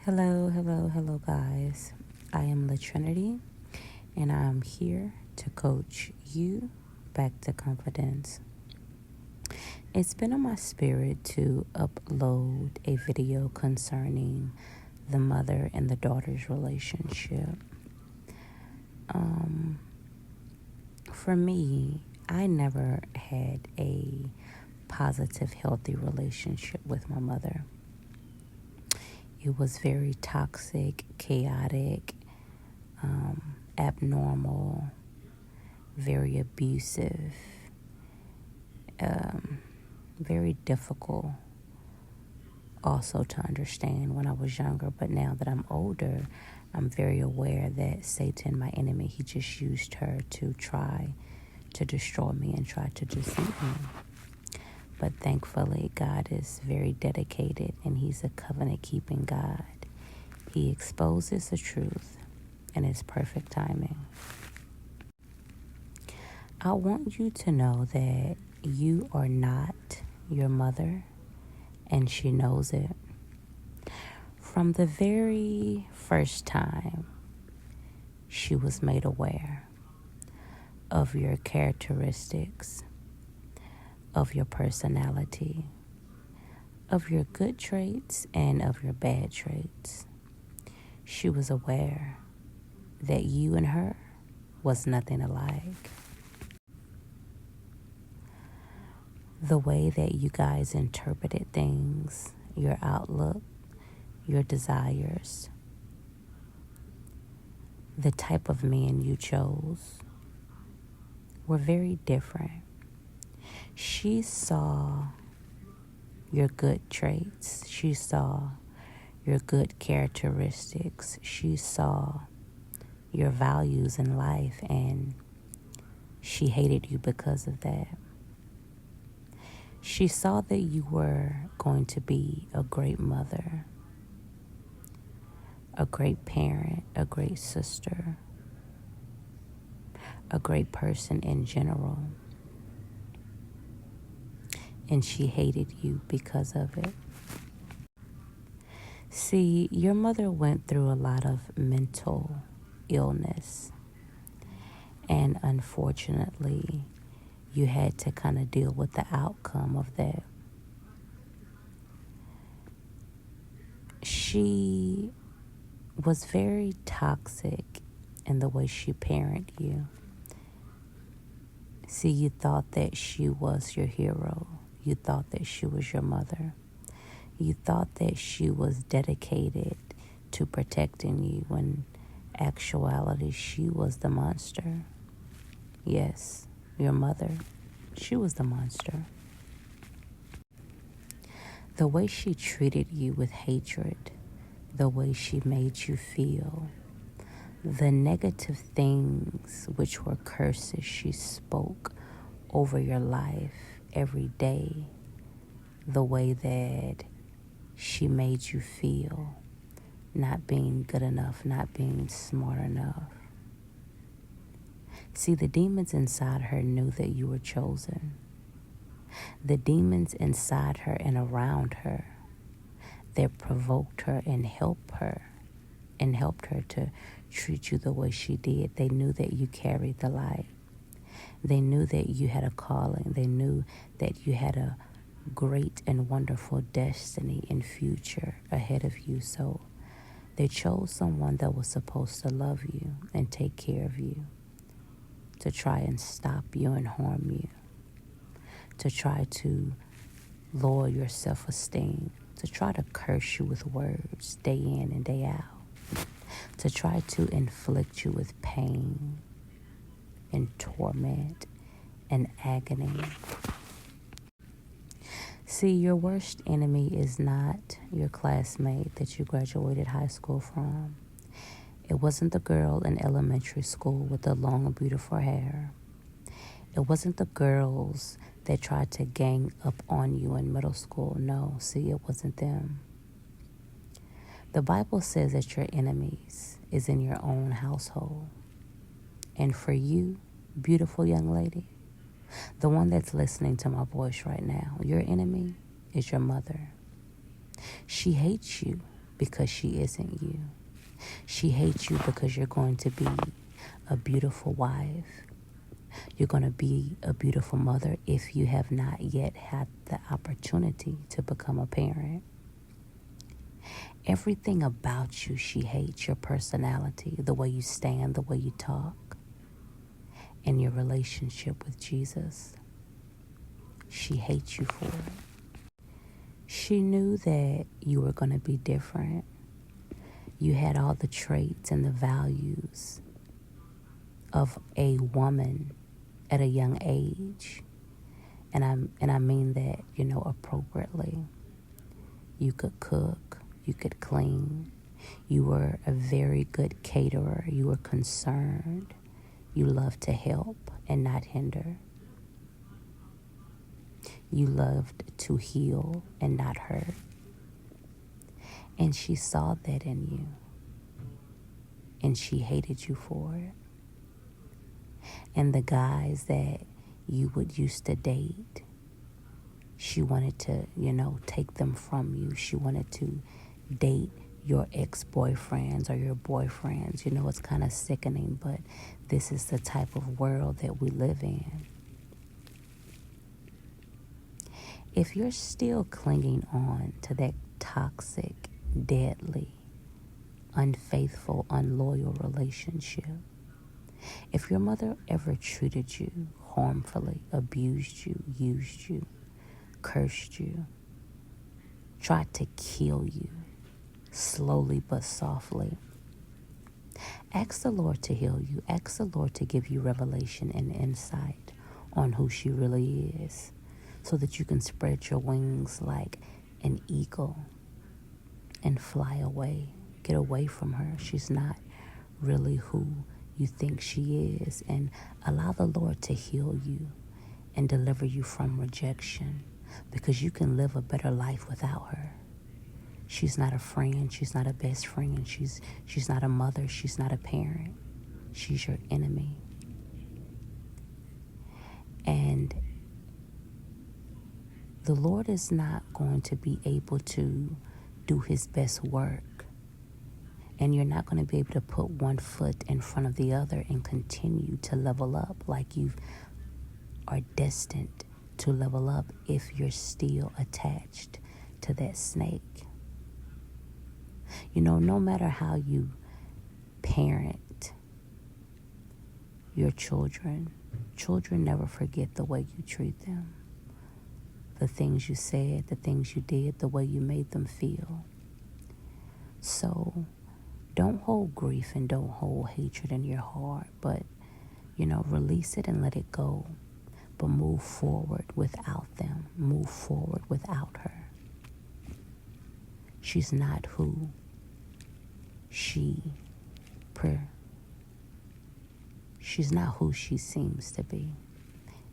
Hello, guys. I am La Trinity, and I'm here to coach you back to confidence. It's been on my spirit to upload a video concerning the mother and the daughter's relationship. For me, I never had a positive, healthy relationship with my mother. It was very toxic, chaotic, abnormal, very abusive, very difficult also to understand when I was younger. But now that I'm older, I'm very aware that Satan, my enemy, he just used her to try to destroy me and try to deceive me. But thankfully, God is very dedicated and he's a covenant-keeping God. He exposes the truth in his perfect timing. I want you to know that you are not your mother, and she knows it. From the very first time she was made aware of your characteristics, of your personality, of your good traits and of your bad traits, she was aware that you and her was nothing alike. The way that you guys interpreted things, your outlook, your desires, the type of man you chose were very different. She saw your good traits. She saw your good characteristics. She saw your values in life, and she hated you because of that. She saw that you were going to be a great mother, a great parent, a great sister, a great person in general. And she hated you because of it. See, your mother went through a lot of mental illness. And unfortunately, you had to kind of deal with the outcome of that. She was very toxic in the way she parented you. See, you thought that she was your hero. You thought that she was your mother. You thought that she was dedicated to protecting you when actuality she was the monster. Yes, your mother, she was the monster. The way she treated you with hatred, the way she made you feel, the negative things which were curses she spoke over your life every day, the way that she made you feel, not being good enough, not being smart enough. See, the demons inside her knew that you were chosen. The demons inside her and around her that provoked her and helped her to treat you the way she did. They knew that you carried the light. They knew that you had a calling. They knew that you had a great and wonderful destiny and future ahead of you. So they chose someone that was supposed to love you and take care of you, to try and stop you and harm you, to try to lower your self-esteem, to try to curse you with words day in and day out, to try to inflict you with pain and torment and agony. See, your worst enemy is not your classmate that you graduated high school from. It wasn't the girl in elementary school with the long, beautiful hair. It wasn't the girls that tried to gang up on you in middle school. No, see, it wasn't them. The Bible says that your enemies is in your own household. And for you, beautiful young lady, the one that's listening to my voice right now, your enemy is your mother. She hates you because she isn't you. She hates you because you're going to be a beautiful wife. You're going to be a beautiful mother if you have not yet had the opportunity to become a parent. Everything about you she hates, your personality, the way you stand, the way you talk, and your relationship with Jesus. She hates you for it. She knew that you were going to be different. You had all the traits and the values of a woman at a young age. And I mean that, appropriately. You could cook, you could clean. You were a very good caterer. You were concerned. You loved to help and not hinder. You loved to heal and not hurt. And she saw that in you. And she hated you for it. And the guys that you would used to date, she wanted to, take them from you. She wanted to date your ex-boyfriends or your boyfriends. It's kind of sickening, but this is the type of world that we live in. If you're still clinging on to that toxic, deadly, unfaithful, unloyal relationship, if your mother ever treated you harmfully, abused you, used you, cursed you, tried to kill you, slowly but softly, ask the Lord to heal you. Ask the Lord to give you revelation and insight on who she really is, so that you can spread your wings like an eagle and fly away. Get away from her. She's not really who you think she is. And allow the Lord to heal you and deliver you from rejection, because you can live a better life without her. She's not a friend. She's not a best friend. She's not a mother. She's not a parent. She's your enemy. And the Lord is not going to be able to do his best work. And you're not going to be able to put one foot in front of the other and continue to level up like you are destined to level up if you're still attached to that snake. No matter how you parent your children, children never forget the way you treat them. The things you said, the things you did, the way you made them feel. So don't hold grief and don't hold hatred in your heart, but, release it and let it go. But move forward without them. Move forward without her. She's not who she's not who she seems to be.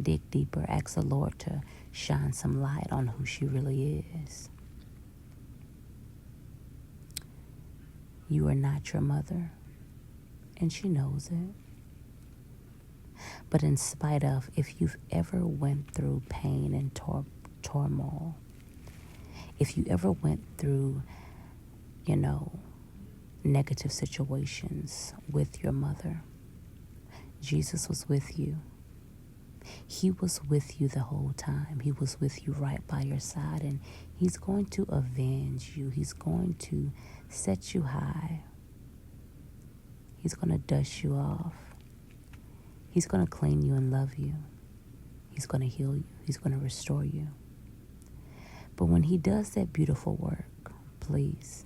Dig deeper. Ask the Lord to shine some light on who she really is. You are not your mother, and she knows it. But in spite of, if you've ever went through pain and turmoil, if you ever went through, negative situations with your mother, Jesus was with you. He was with you the whole time. He was with you right by your side, and he's going to avenge you. He's going to set you high. He's going to dust you off. He's going to clean you and love you. He's going to heal you. He's going to restore you. But when he does that beautiful work, please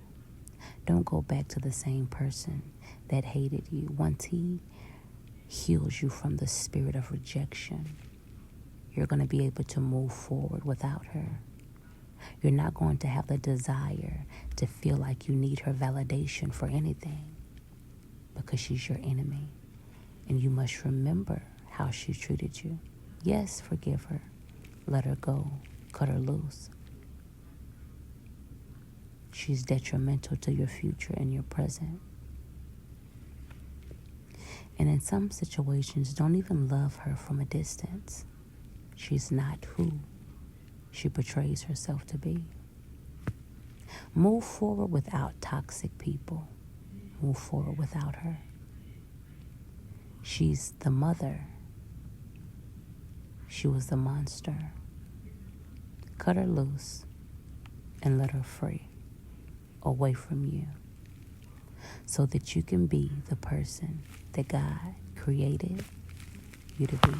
don't go back to the same person that hated you. Once he heals you from the spirit of rejection, you're going to be able to move forward without her. You're not going to have the desire to feel like you need her validation for anything, because she's your enemy. And you must remember how she treated you. Yes, forgive her. Let her go. Cut her loose. She's detrimental to your future and your present. And in some situations, don't even love her from a distance. She's not who she portrays herself to be. Move forward without toxic people. Move forward without her. She's the mother. She was the monster. Cut her loose and let her free, away from you, so that you can be the person that God created you to be.